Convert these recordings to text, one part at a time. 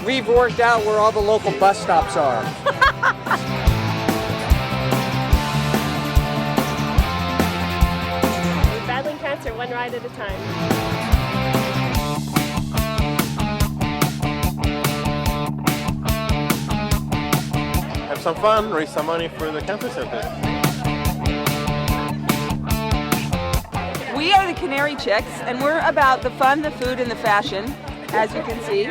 We've worked out where all the local bus stops are. We're battling cancer one ride at a time. Have some fun, raise some money for the Cancer Center. We are the Canary Chicks, and we're about the fun, the food, and the fashion, as you can see.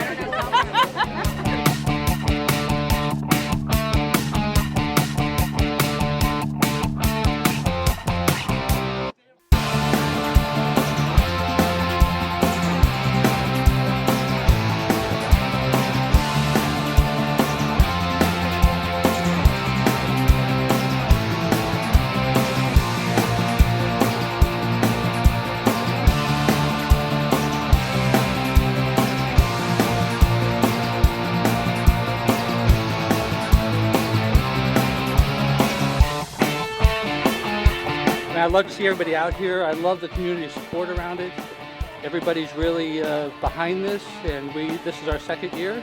I'd love to see everybody out here. I love the community support around it. Everybody's really behind this, and this is our second year.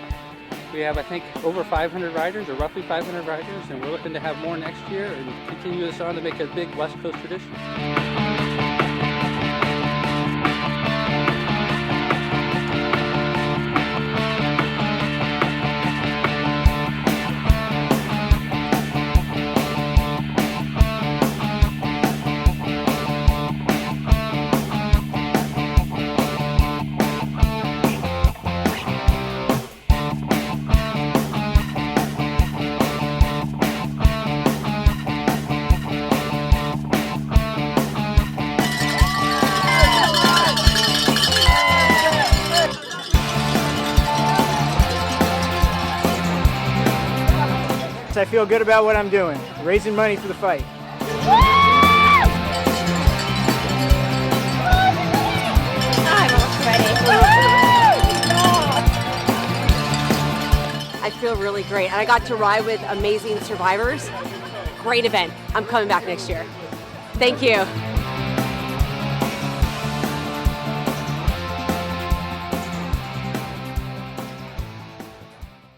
We have, I think, over 500 riders, or roughly 500 riders, and we're looking to have more next year and continue this on to make a big West Coast tradition. I feel good about what I'm doing, raising money for the fight. I feel really great, and I got to ride with amazing survivors. Great event. I'm coming back next year. Thank you.